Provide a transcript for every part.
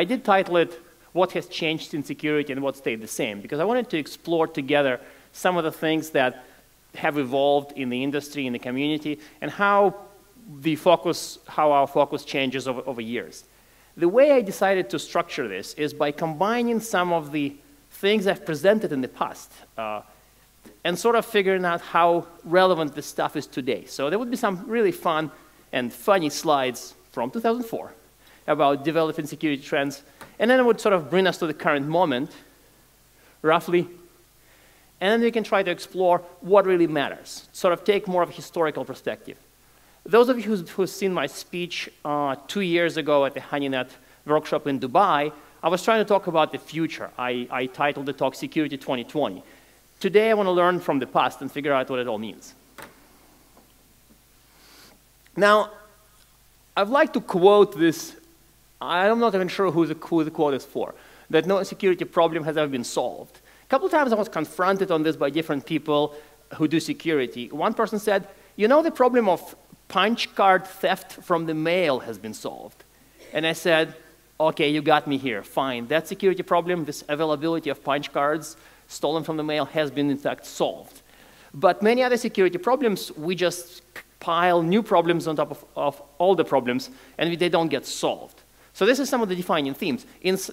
I did title it, What Has Changed in Security and What Stayed the Same, because I wanted to explore together some of the things that have evolved in the industry, in the community, and how our focus changes over years. The way I decided to structure this is by combining some of the things I've presented in the past and sort of figuring out how relevant this stuff is today. So there would be some really fun and funny slides from 2004 about developing security trends, and then it would sort of bring us to the current moment, roughly, and then we can try to explore what really matters, sort of take more of a historical perspective. Those of you who've seen my speech 2 years ago at the Honeynet Workshop in Dubai, I was trying to talk about the future. I titled the talk Security 2020. Today I want to learn from the past and figure out what it all means. Now, I'd like to quote this. I'm not even sure who the quote is for, that no security problem has ever been solved. A couple of times I was confronted on this by different people who do security. One person said, you know, the problem of punch card theft from the mail has been solved. And I said, okay, you got me here, fine. That security problem, this availability of punch cards stolen from the mail has been in fact solved. But many other security problems, we just pile new problems on top of all the problems, and they don't get solved. So this is some of the defining themes.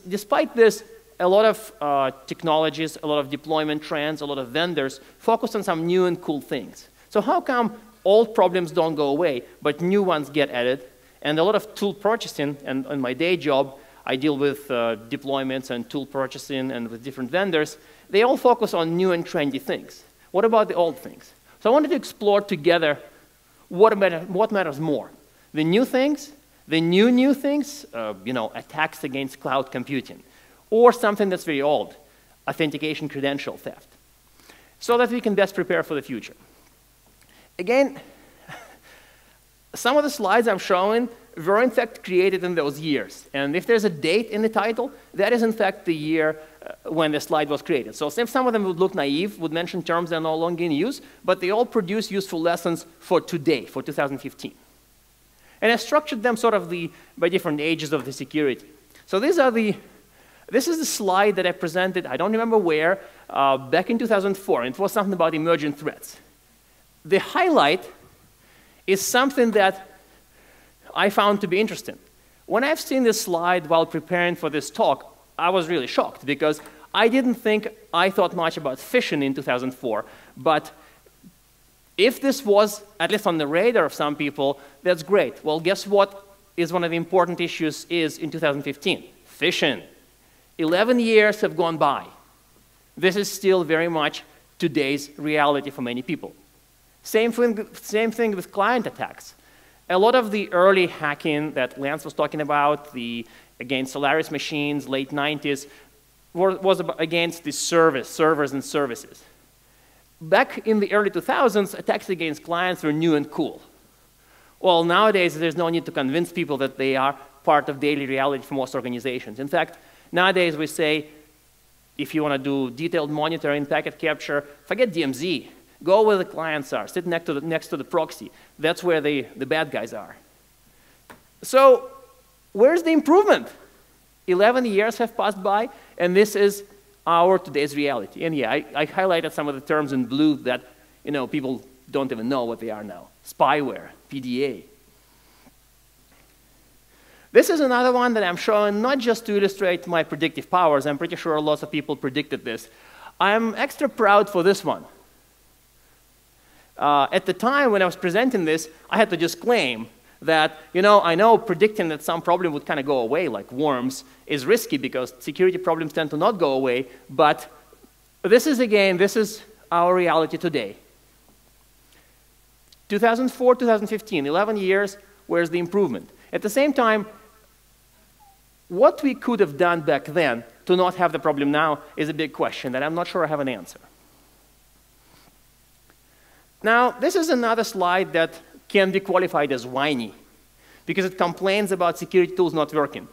Despite this, a lot of technologies, a lot of deployment trends, a lot of vendors focus on some new and cool things. So how come old problems don't go away, but new ones get added? And a lot of tool purchasing, and in my day job, I deal with deployments and tool purchasing and with different vendors. They all focus on new and trendy things. What about the old things? So I wanted to explore together what matters more. The new things, the new things, you know, attacks against cloud computing, or something that's very old, authentication credential theft, so that we can best prepare for the future. Again, some of the slides I'm showing were in fact created in those years. And if there's a date in the title, that is in fact the year when the slide was created. So some of them would look naive, would mention terms that are no longer in use, but they all produce useful lessons for today, for 2015. And I structured them sort of by different ages of the security. So this is the slide that I presented, I don't remember where, back in 2004, and it was something about emerging threats. The highlight is something that I found to be interesting. When I've seen this slide while preparing for this talk, I was really shocked because I didn't think I thought much about phishing in 2004, but if this was at least on the radar of some people, that's great. Well, guess what is one of the important issues is in 2015? Phishing. 11 years have gone by. This is still very much today's reality for many people. Same thing with client attacks. A lot of the early hacking that Lance was talking about, against Solaris machines, late 90s, was against the servers and services. Back in the early 2000s, attacks against clients were new and cool. Well, nowadays, there's no need to convince people that they are part of daily reality for most organizations. In fact, nowadays we say, if you want to do detailed monitoring, packet capture, forget DMZ. Go where the clients are. Sit next to the proxy. That's where the bad guys are. So where's the improvement? 11 years have passed by, and this is our today's reality. And yeah, I highlighted some of the terms in blue that people don't even know what they are now. Spyware, PDA. This is another one that I'm showing not just to illustrate my predictive powers. I'm pretty sure lots of people predicted this. I'm extra proud for this one. At the time when I was presenting this, I had to disclaim that, I know predicting that some problem would kind of go away, like worms, is risky because security problems tend to not go away, but this is our reality today. 2004, 2015, 11 years, where's the improvement? At the same time, what we could have done back then to not have the problem now is a big question that I'm not sure I have an answer. Now, this is another slide that can be qualified as whiny because it complains about security tools not working.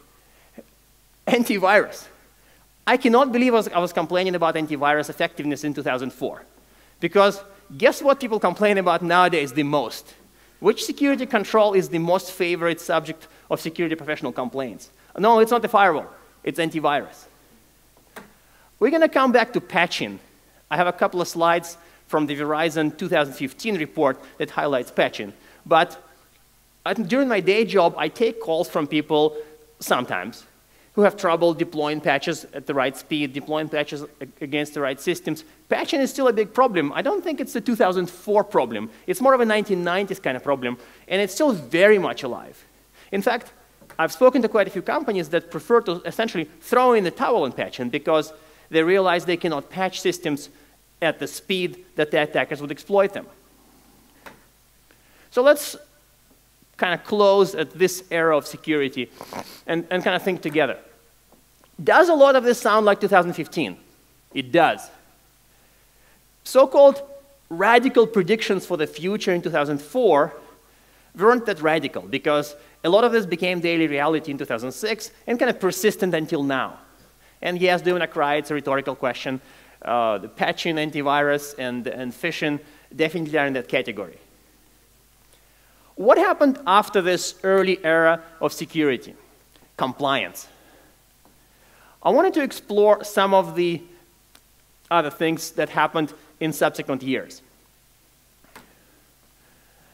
Antivirus. I cannot believe I was complaining about antivirus effectiveness in 2004 because guess what people complain about nowadays the most? Which security control is the most favorite subject of security professional complaints? No, it's not the firewall. it's antivirus. We're going to come back to patching. I have a couple of slides from the Verizon 2015 report that highlights patching. But during my day job, I take calls from people sometimes who have trouble deploying patches at the right speed, deploying patches against the right systems. Patching is still a big problem. I don't think it's a 2004 problem. It's more of a 1990s kind of problem, and it's still very much alive. In fact, I've spoken to quite a few companies that prefer to essentially throw in the towel on patching because they realize they cannot patch systems at the speed that the attackers would exploit them. So let's kind of close at this era of security and kind of think together. Does a lot of this sound like 2015? It does. So-called radical predictions for the future in 2004 weren't that radical because a lot of this became daily reality in 2006 and kind of persistent until now. And yes, do you want to cry? It's a rhetorical question. The patching, antivirus, and phishing definitely are in that category. What happened after this early era of security? Compliance. I wanted to explore some of the other things that happened in subsequent years.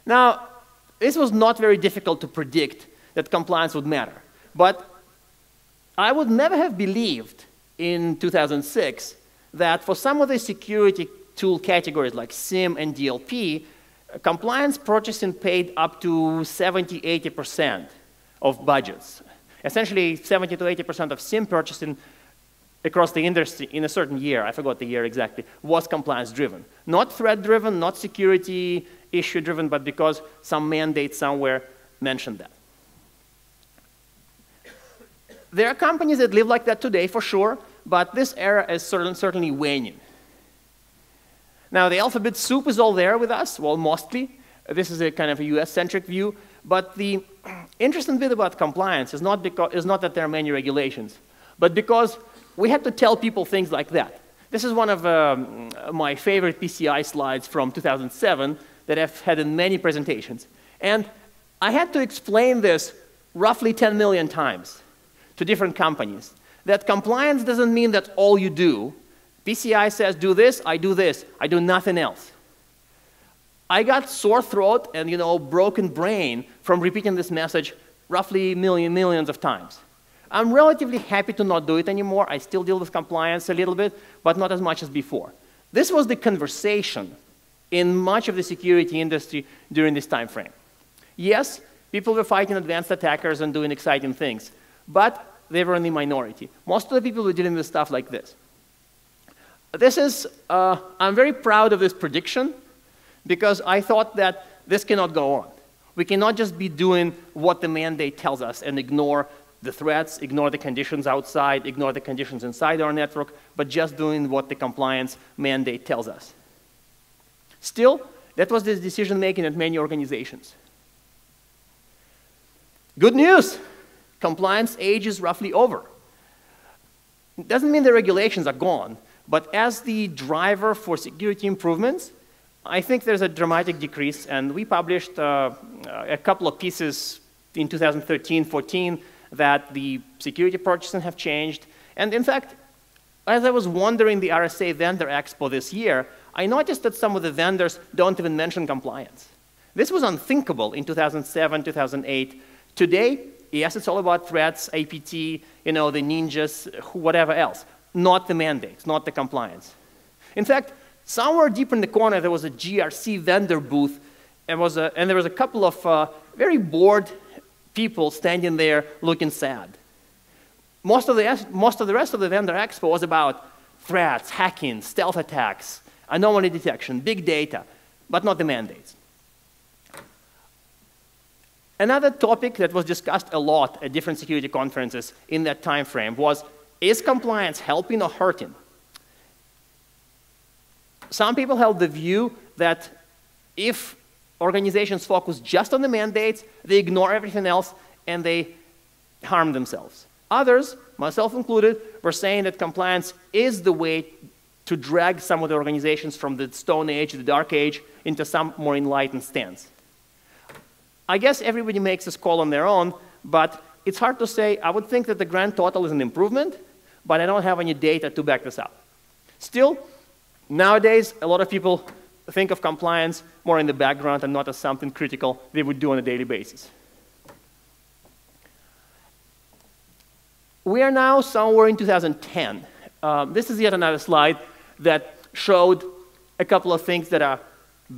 Now, this was not very difficult to predict that compliance would matter. But I would never have believed in 2006 that for some of the security tool categories like SIEM and DLP, compliance purchasing paid up to 70, 80% of budgets. Essentially, 70 to 80% of SIEM purchasing across the industry in a certain year, I forgot the year exactly, was compliance-driven. Not threat-driven, not security issue-driven, but because some mandate somewhere mentioned that. There are companies that live like that today, for sure, but this era is certainly waning. Now, the alphabet soup is all there with us, well, mostly. This is a kind of a US-centric view, but the interesting bit about compliance is not that there are many regulations, but because we had to tell people things like that. This is one of my favorite PCI slides from 2007 that I've had in many presentations. And I had to explain this roughly 10 million times to different companies, that compliance doesn't mean that all you do. PCI says do this, I do nothing else. I got sore throat and broken brain from repeating this message roughly millions of times. I'm relatively happy to not do it anymore. I still deal with compliance a little bit, but not as much as before. This was the conversation in much of the security industry during this time frame. Yes, people were fighting advanced attackers and doing exciting things, but they were in the minority. Most of the people were dealing with stuff like this. I'm very proud of this prediction because I thought that this cannot go on. We cannot just be doing what the mandate tells us and ignore the threats, ignore the conditions outside, ignore the conditions inside our network, but just doing what the compliance mandate tells us. Still, that was the decision making at many organizations. Good news! Compliance age is roughly over. It doesn't mean the regulations are gone, but as the driver for security improvements, I think there's a dramatic decrease, and we published a couple of pieces in 2013-14 that the security purchasing have changed. And in fact, as I was wandering the RSA Vendor Expo this year, I noticed that some of the vendors don't even mention compliance. This was unthinkable in 2007, 2008. Today, yes, it's all about threats, APT, the ninjas, whatever else. Not the mandates, not the compliance. In fact, somewhere deep in the corner, there was a GRC vendor booth, and there was a couple of very bored people standing there looking sad. Most of the rest of the Vendor Expo was about threats, hacking, stealth attacks, anomaly detection, big data, but not the mandates. Another topic that was discussed a lot at different security conferences in that time frame was, is compliance helping or hurting? Some people held the view that if organizations focus just on the mandates, they ignore everything else, and they harm themselves. Others, myself included, were saying that compliance is the way to drag some of the organizations from the Stone Age, the Dark Age, into some more enlightened stance. I guess everybody makes this call on their own, but it's hard to say. I would think that the grand total is an improvement, but I don't have any data to back this up. Still, nowadays, a lot of people think of compliance more in the background and not as something critical they would do on a daily basis. We are now somewhere in 2010. This is yet another slide that showed a couple of things that are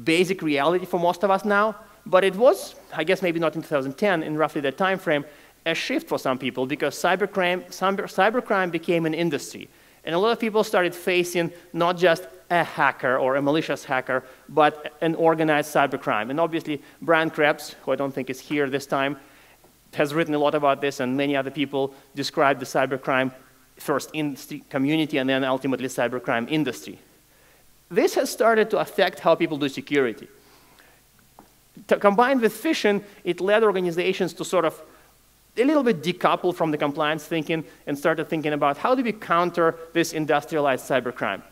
basic reality for most of us now, but it was, I guess maybe not in 2010, in roughly that time frame, a shift for some people because cybercrime became an industry. And a lot of people started facing not just a hacker or a malicious hacker, but an organized cybercrime. And obviously, Brian Krebs, who I don't think is here this time, has written a lot about this, and many other people describe the cybercrime first industry community and then ultimately cybercrime industry. This has started to affect how people do security. Combined with phishing, it led organizations to sort of a little bit decouple from the compliance thinking and started thinking about how do we counter this industrialized cybercrime.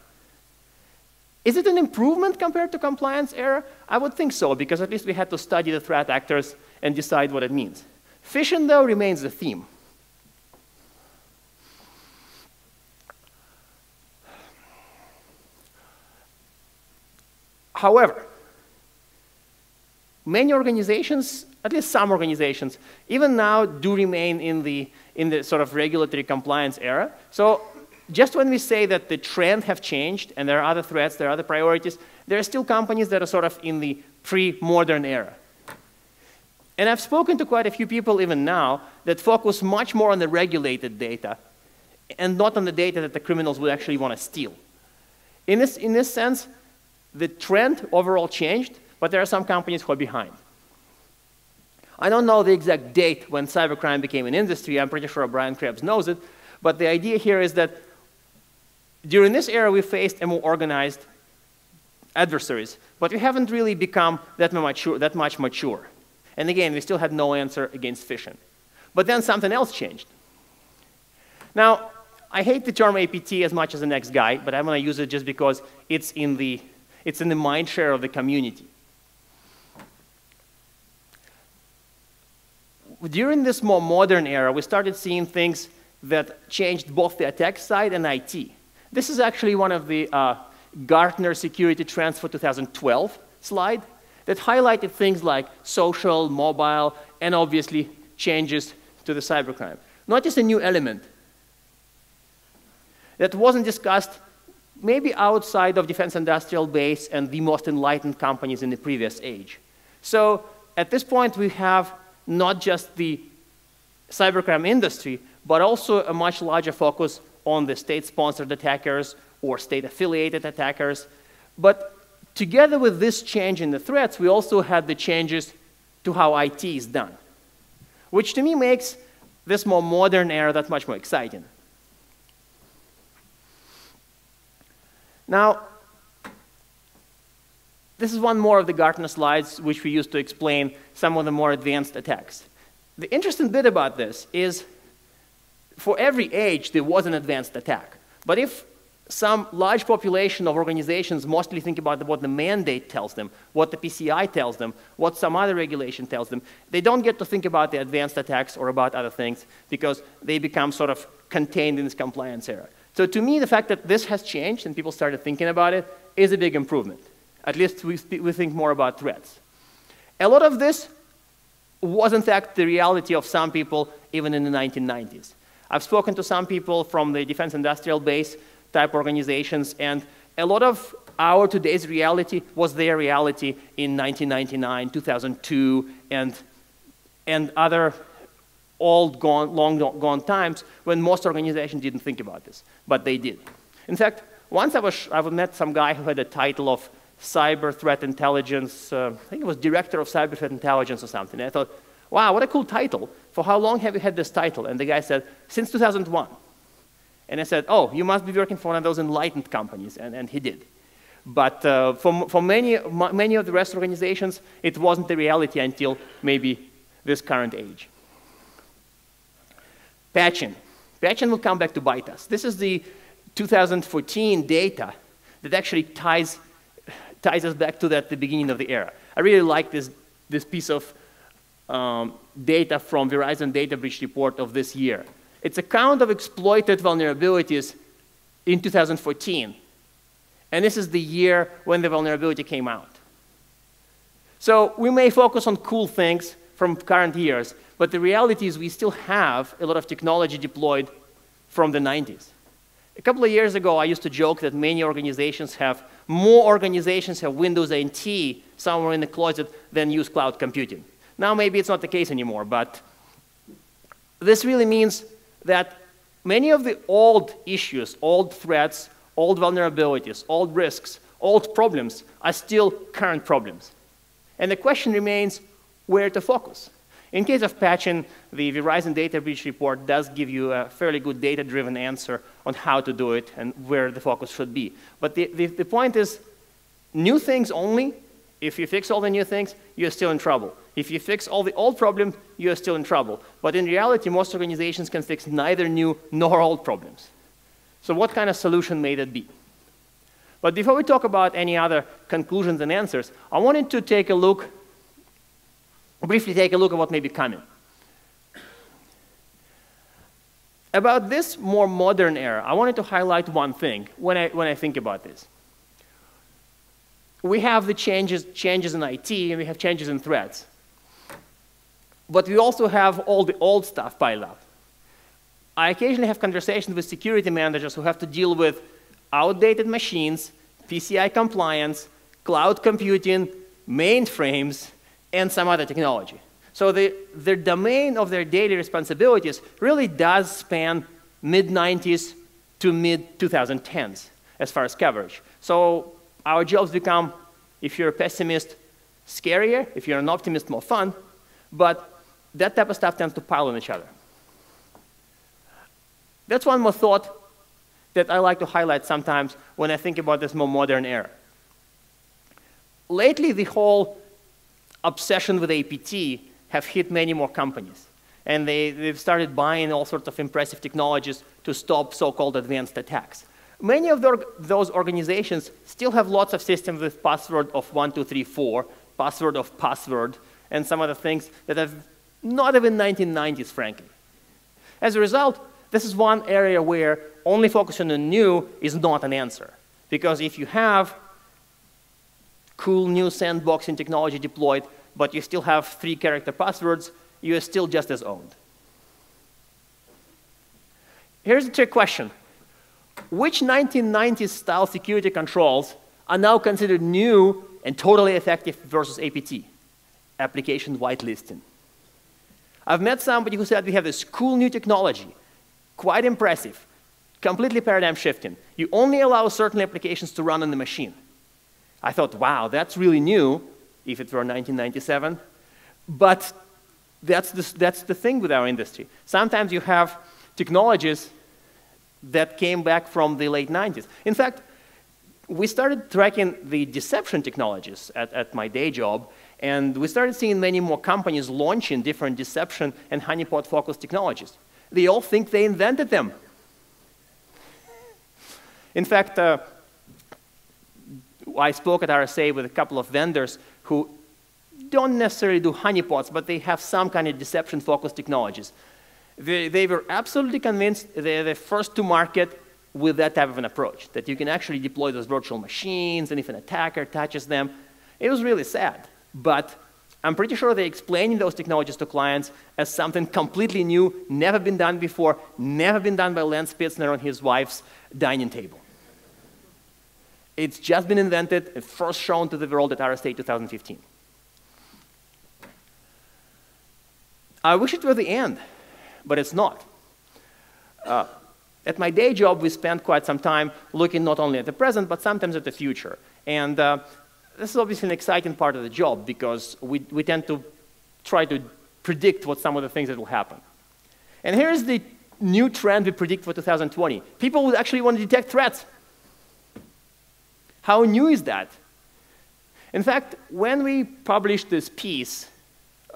Is it an improvement compared to compliance era? I would think so, because at least we had to study the threat actors and decide what it means. Phishing, though, remains the theme. However, many organizations, at least some organizations, even now do remain in the sort of regulatory compliance era. So just when we say that the trend have changed and there are other threats, there are other priorities, there are still companies that are sort of in the pre-modern era. And I've spoken to quite a few people even now that focus much more on the regulated data and not on the data that the criminals would actually want to steal. In this sense, the trend overall changed, but there are some companies who are behind. I don't know the exact date when cybercrime became an industry. I'm pretty sure Brian Krebs knows it. But the idea here is that during this era, we faced a more organized adversaries, but we haven't really become that much mature. And again, we still had no answer against phishing. But then something else changed. Now, I hate the term APT as much as the next guy, but I'm going to use it just because it's in the mind share of the community. During this more modern era, we started seeing things that changed both the attack side and IT. This is actually one of the Gartner Security Trends for 2012 slide that highlighted things like social, mobile, and obviously changes to the cybercrime. Notice a new element that wasn't discussed maybe outside of defense industrial base and the most enlightened companies in the previous age. So at this point, we have not just the cybercrime industry, but also a much larger focus on the state-sponsored attackers or state-affiliated attackers. But together with this change in the threats, we also had the changes to how IT is done, which to me makes this more modern era that much more exciting. Now, this is one more of the Gartner slides which we use to explain some of the more advanced attacks. The interesting bit about this is for every age there was an advanced attack. But if some large population of organizations mostly think about what the mandate tells them, what the PCI tells them, what some other regulation tells them, they don't get to think about the advanced attacks or about other things because they become sort of contained in this compliance era. So to me, the fact that this has changed and people started thinking about it is a big improvement. At least we think more about threats. A lot of this was, in fact, the reality of some people even in the 1990s. I've spoken to some people from the defense industrial base type organizations, and a lot of our today's reality was their reality in 1999, 2002, and other long gone times when most organizations didn't think about this, but they did. In fact, once I met some guy who had a title of cyber threat intelligence, I think it was director of cyber threat intelligence or something. And I thought, wow, what a cool title. For how long have you had this title? And the guy said, since 2001. And I said, oh, you must be working for one of those enlightened companies, and he did. But for many of the rest of organizations, it wasn't the reality until maybe this current age. Patching. Patching will come back to bite us. This is the 2014 data that actually ties us back to the beginning of the era. I really like this piece of data from Verizon data breach report of this year. It's a count of exploited vulnerabilities in 2014. And this is the year when the vulnerability came out. So we may focus on cool things from current years, but the reality is we still have a lot of technology deployed from the 90s. A couple of years ago, I used to joke that many organizations have, more organizations have Windows NT somewhere in the closet than use cloud computing. Now, maybe it's not the case anymore, but this really means that many of the old issues, old threats, old vulnerabilities, old risks, old problems are still current problems. And the question remains where to focus. In case of patching, the Verizon data breach report does give you a fairly good data-driven answer on how to do it and where the focus should be. But the point is, new things only, if you fix all the new things, you're still in trouble. If you fix all the old problems, you're still in trouble. But in reality, most organizations can fix neither new nor old problems. So what kind of solution may that be? But before we talk about any other conclusions and answers, I wanted to take a look, briefly take a look at what may be coming. About this more modern era, I wanted to highlight one thing when I think about this. We have the changes in IT, and we have changes in threats. But we also have all the old stuff piled up. I occasionally have conversations with security managers who have to deal with outdated machines, PCI compliance, cloud computing, mainframes, and some other technology. So the domain of their daily responsibilities really does span mid-90s to mid-2010s as far as coverage. So our jobs become, if you're a pessimist, scarier, if you're an optimist, more fun, but that type of stuff tends to pile on each other. That's one more thought that I like to highlight sometimes when I think about this more modern era. Lately, the whole obsession with APT have hit many more companies. And they've started buying all sorts of impressive technologies to stop so-called advanced attacks. Many of those organizations still have lots of systems with password of 1234, password of password, and some other things that have not even 1990s, frankly. As a result, this is one area where only focusing on new is not an answer. Because if you have cool new sandboxing technology deployed, but you still have 3-character passwords, you are still just as owned. Here's the trick question. Which 1990s style security controls are now considered new and totally effective versus APT? Application whitelisting. I've met somebody who said we have this cool new technology, quite impressive, completely paradigm shifting. You only allow certain applications to run on the machine. I thought, wow, that's really new, if it were 1997. But that's the thing with our industry. Sometimes you have technologies that came back from the late 90s. In fact, we started tracking the deception technologies at my day job, and we started seeing many more companies launching different deception and honeypot-focused technologies. They all think they invented them. In fact, I spoke at RSA with a couple of vendors who don't necessarily do honeypots, but they have some kind of deception-focused technologies. They were absolutely convinced they're the first to market with that type of an approach, that you can actually deploy those virtual machines, and if an attacker touches them, it was really sad. But I'm pretty sure they're explaining those technologies to clients as something completely new, never been done before, never been done by Len Spitzner on his wife's dining table. It's just been invented and first shown to the world at RSA 2015. I wish it were the end, but it's not. At my day job, we spent quite some time looking not only at the present, but sometimes at the future. And this is obviously an exciting part of the job because we tend to try to predict what some of the things that will happen. And here's the new trend we predict for 2020. People would actually want to detect threats. How new is that? In fact, when we published this piece,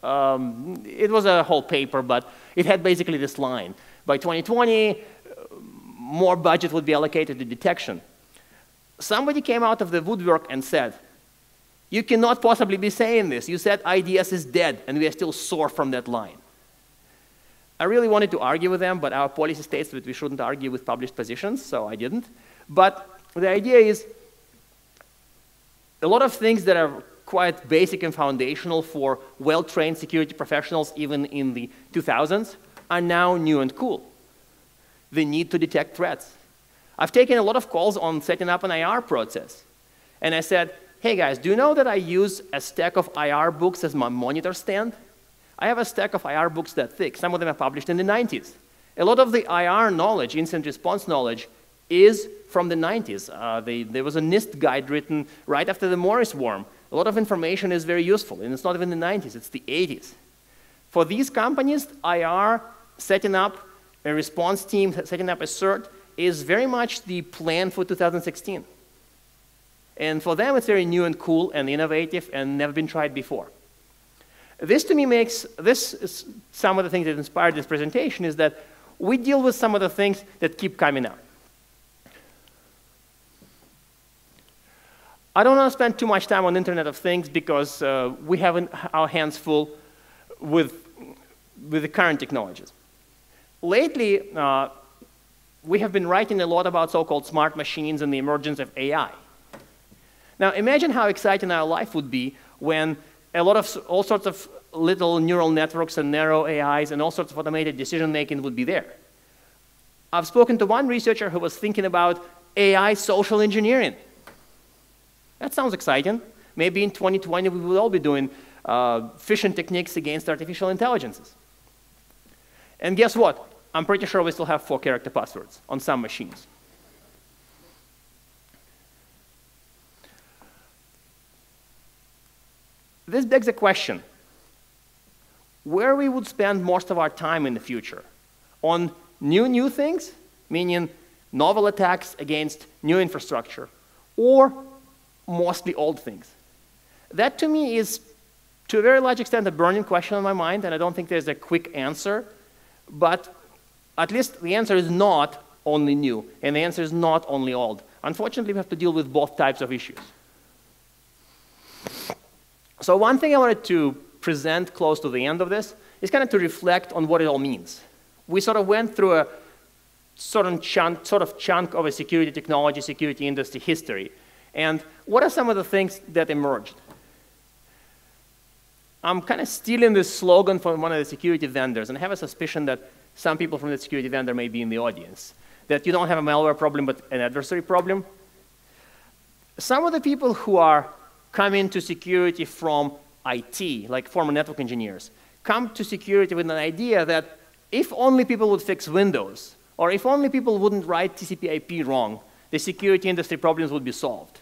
it was a whole paper, but it had basically this line. By 2020, more budget would be allocated to detection. Somebody came out of the woodwork and said, You cannot possibly be saying this. You said IDS is dead, and we are still sore from that line. I really wanted to argue with them, but our policy states that we shouldn't argue with published positions, so I didn't. But the idea is a lot of things that are quite basic and foundational for well-trained security professionals, even in the 2000s, are now new and cool. The need to detect threats. I've taken a lot of calls on setting up an IR process. And I said, hey guys, do you know that I use a stack of IR books as my monitor stand? I have a stack of IR books that thick. Some of them are published in the 90s. A lot of the IR knowledge, incident response knowledge, is from the 90s. There was a NIST guide written right after the Morris worm. A lot of information is very useful, and it's not even the 90s, it's the 80s. For these companies, IR, setting up a response team, setting up a CERT, is very much the plan for 2016. And for them, it's very new and cool and innovative and never been tried before. This to me makes, this is some of the things that inspired this presentation, is that we deal with some of the things that keep coming up. I don't want to spend too much time on Internet of Things because we have our hands full with the current technologies. Lately, we have been writing a lot about so-called smart machines and the emergence of AI. Now, imagine how exciting our life would be when all sorts of little neural networks and narrow AIs and all sorts of automated decision-making would be there. I've spoken to one researcher who was thinking about AI social engineering. That sounds exciting. Maybe in 2020 we will all be doing phishing techniques against artificial intelligences. And guess what? I'm pretty sure we still have 4-character passwords on some machines. This begs a question, where we would spend most of our time in the future? On new things, meaning novel attacks against new infrastructure, or mostly old things? That to me is, to a very large extent, a burning question on my mind, and I don't think there's a quick answer, but at least the answer is not only new, and the answer is not only old. Unfortunately, we have to deal with both types of issues. So one thing I wanted to present close to the end of this is kind of to reflect on what it all means. We sort of went through a sort of chunk of a security technology, security industry history. And what are some of the things that emerged? I'm kind of stealing this slogan from one of the security vendors, and I have a suspicion that some people from the security vendor may be in the audience, that you don't have a malware problem, but an adversary problem. Some of the people who are coming to security from IT, like former network engineers, come to security with an idea that if only people would fix Windows, or if only people wouldn't write TCP/IP wrong, the security industry problems would be solved.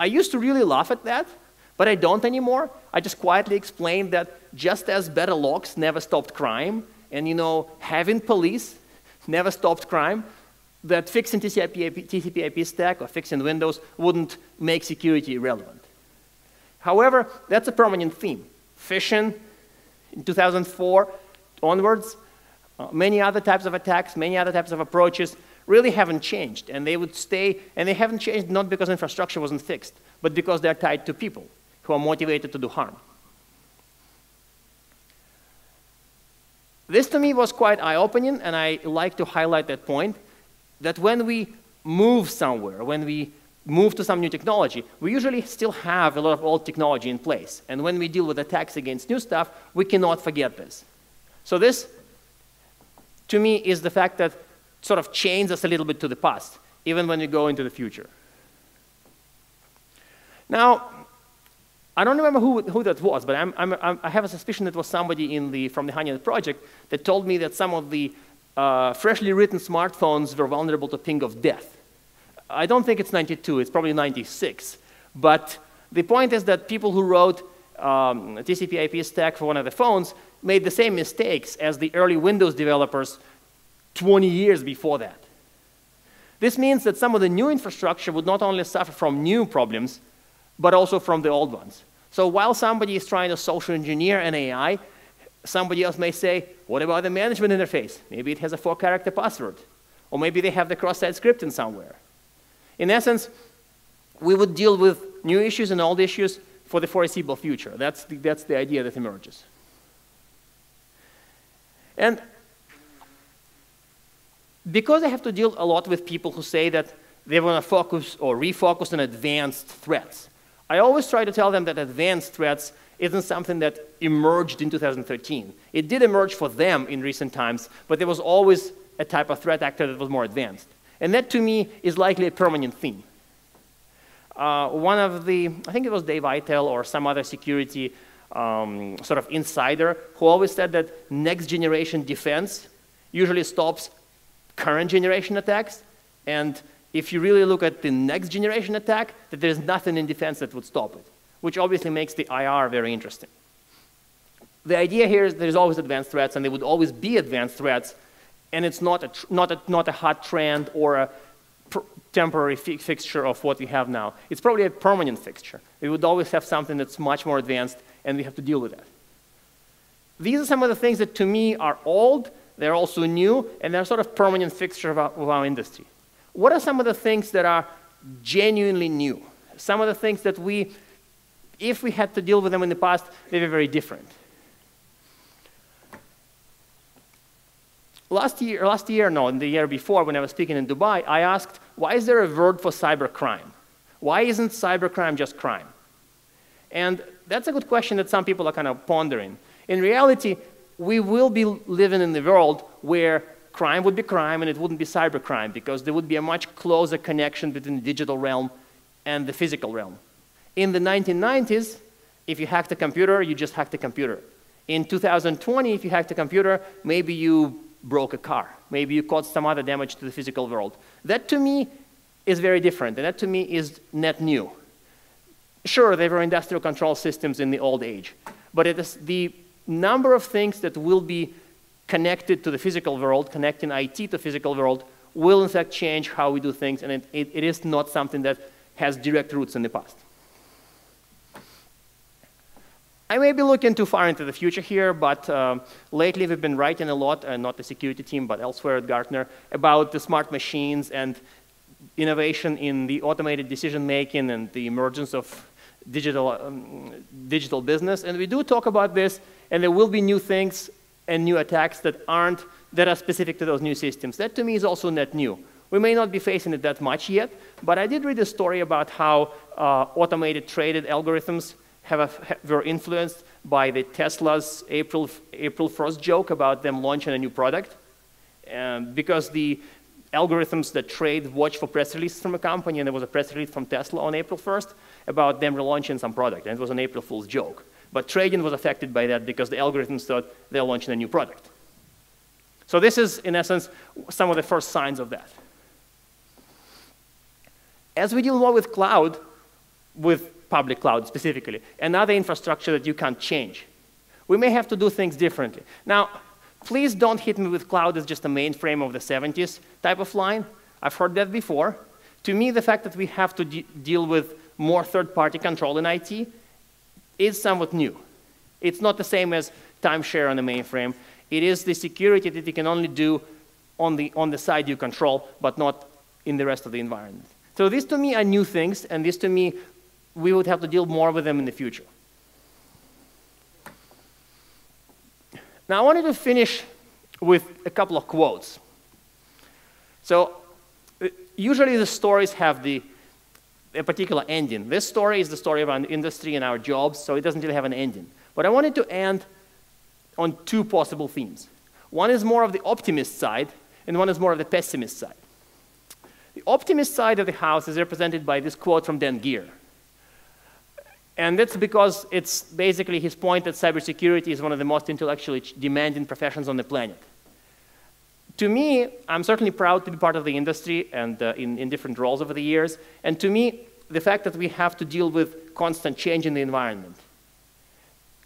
I used to really laugh at that, but I don't anymore. I just quietly explained that just as better locks never stopped crime, and having police never stopped crime, that fixing TCP/IP stack or fixing Windows wouldn't make security irrelevant. However, that's a permanent theme. Phishing in 2004 onwards, many other types of attacks, many other types of approaches really haven't changed, and they would stay, and they haven't changed not because infrastructure wasn't fixed, but because they're tied to people who are motivated to do harm. This to me was quite eye-opening, and I like to highlight that point, that when we move somewhere, when we move to some new technology, we usually still have a lot of old technology in place. And when we deal with attacks against new stuff, we cannot forget this. So this, to me, is the fact that sort of chains us a little bit to the past, even when we go into the future. Now, I don't remember who that was, but I have a suspicion that was somebody from the Honeynet project that told me that some of the freshly written smartphones were vulnerable to ping of death. I don't think it's 92, it's probably 96. But the point is that people who wrote TCP/IP stack for one of the phones made the same mistakes as the early Windows developers 20 years before that. This means that some of the new infrastructure would not only suffer from new problems, but also from the old ones. So while somebody is trying to social engineer an AI, somebody else may say, what about the management interface? Maybe it has a 4-character password. Or maybe they have the cross-site scripting somewhere. In essence, we would deal with new issues and old issues for the foreseeable future. That's the idea that emerges. And because I have to deal a lot with people who say that they want to focus or refocus on advanced threats, I always try to tell them that advanced threats isn't something that emerged in 2013. It did emerge for them in recent times, but there was always a type of threat actor that was more advanced. And that, to me, is likely a permanent theme. One of the, I think it was Dave Eitel or some other security sort of insider who always said that next generation defense usually stops current generation attacks. And if you really look at the next generation attack, that there's nothing in defense that would stop it, which obviously makes the IR very interesting. The idea here is there's always advanced threats, and there would always be advanced threats, and it's not a hot trend or a temporary fixture of what we have now. It's probably a permanent fixture. We would always have something that's much more advanced, and we have to deal with that. These are some of the things that, to me, are old, they're also new, and they're sort of permanent fixture of our industry. What are some of the things that are genuinely new? Some of the things that if we had to deal with them in the past, they were very different. In the year before, when I was speaking in Dubai, I asked, why is there a word for cybercrime? Why isn't cybercrime just crime? And that's a good question that some people are kind of pondering. In reality, we will be living in the world where crime would be crime and it wouldn't be cybercrime, because there would be a much closer connection between the digital realm and the physical realm. In the 1990s, if you hacked a computer, you just hacked a computer. In 2020, if you hacked a computer, maybe you broke a car. Maybe you caused some other damage to the physical world. That, to me, is very different, and that, to me, is net new. Sure, there were industrial control systems in the old age, but it is the number of things that will be connected to the physical world, connecting IT to the physical world, will in fact change how we do things, and it is not something that has direct roots in the past. I may be looking too far into the future here, but lately we've been writing a lot, not the security team, but elsewhere at Gartner, about the smart machines and innovation in the automated decision-making and the emergence of digital business. And we do talk about this, and there will be new things and new attacks that are specific to those new systems. That, to me, is also net new. We may not be facing it that much yet, but I did read a story about how automated traded algorithms were influenced by the Tesla's April 1st joke about them launching a new product. Because the algorithms that trade watch for press releases from a company, and there was a press release from Tesla on April 1st about them relaunching some product, and it was an April Fool's joke. But trading was affected by that because the algorithms thought they're launching a new product. So this is, in essence, some of the first signs of that. As we deal more with cloud, with public cloud specifically, another infrastructure that you can't change, we may have to do things differently. Now, please don't hit me with cloud as just a mainframe of the 70s type of line. I've heard that before. To me, the fact that we have to deal with more third-party control in IT is somewhat new. It's not the same as timeshare on the mainframe. It is the security that you can only do on the side you control, but not in the rest of the environment. So these, to me, are new things, and these, to me, we would have to deal more with them in the future. Now, I wanted to finish with a couple of quotes. So usually the stories have a particular ending. This story is the story of our industry and our jobs, so it doesn't really have an ending. But I wanted to end on two possible themes. One is more of the optimist side, and one is more of the pessimist side. The optimist side of the house is represented by this quote from Dan Geer. And that's because it's basically his point that cybersecurity is one of the most intellectually demanding professions on the planet. To me, I'm certainly proud to be part of the industry and in different roles over the years. And to me, the fact that we have to deal with constant change in the environment,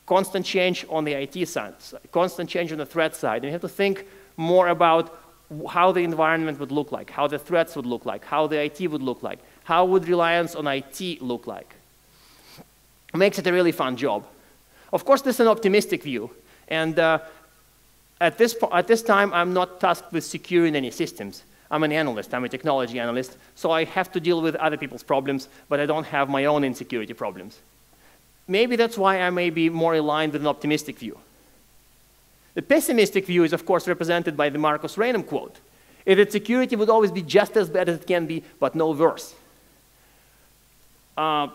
constant change on the IT side, constant change on the threat side, and you have to think more about how the environment would look like, how the threats would look like, how the IT would look like, how would reliance on IT look like. Makes it a really fun job. Of course, this is an optimistic view, and at this time, I'm not tasked with securing any systems. I'm an analyst, I'm a technology analyst, so I have to deal with other people's problems, but I don't have my own insecurity problems. Maybe that's why I may be more aligned with an optimistic view. The pessimistic view is, of course, represented by the Marcus Ranum quote. That security would always be just as bad as it can be, but no worse.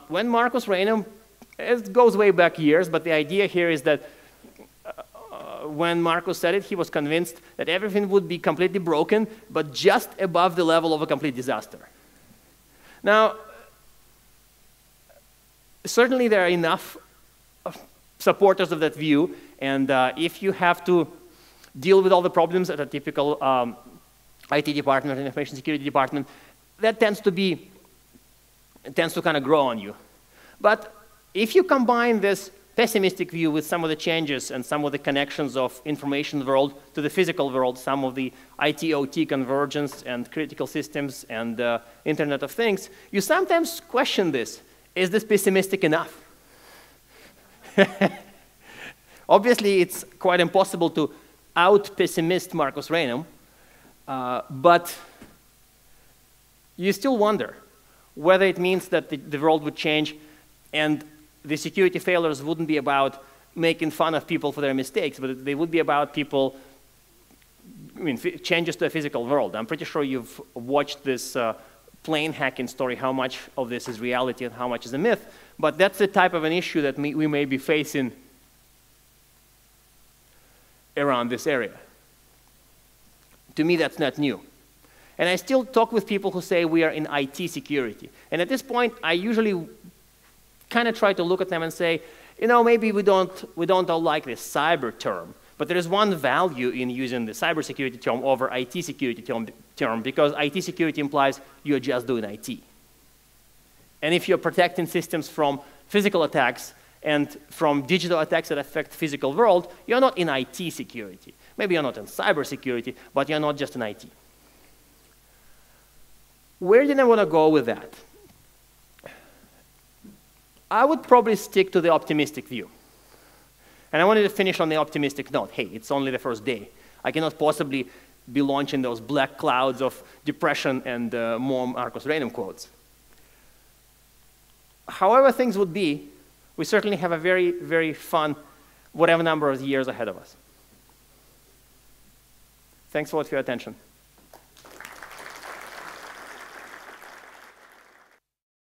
When Marcus Ranum, it goes way back years, but the idea here is that when Marcus said it, he was convinced that everything would be completely broken, but just above the level of a complete disaster. Now, certainly there are enough supporters of that view, and if you have to deal with all the problems at a typical IT department or information security department, that tends to kind of grow on you. But if you combine this pessimistic view with some of the changes and some of the connections of information world to the physical world, some of the IT-OT convergence and critical systems and Internet of Things, you sometimes question this. Is this pessimistic enough? Obviously, it's quite impossible to out-pessimist Marcus Ranum, but you still wonder whether it means that the world would change and the security failures wouldn't be about making fun of people for their mistakes, but they would be about people, changes to a physical world. I'm pretty sure you've watched this plane hacking story, how much of this is reality and how much is a myth, but that's the type of an issue that we may be facing around this area. To me, that's not new. And I still talk with people who say we are in IT security. And at this point, I usually kind of try to look at them and say, maybe we don't all like this cyber term, but there is one value in using the cybersecurity term over IT security term because IT security implies you're just doing IT. And if you're protecting systems from physical attacks and from digital attacks that affect the physical world, you're not in IT security. Maybe you're not in cybersecurity, but you're not just in IT. Where did I want to go with that? I would probably stick to the optimistic view. And I wanted to finish on the optimistic note. Hey, it's only the first day. I cannot possibly be launching those black clouds of depression and more Marcus Ranum quotes. However things would be, we certainly have a very, very fun, whatever number of years ahead of us. Thanks a lot for your attention.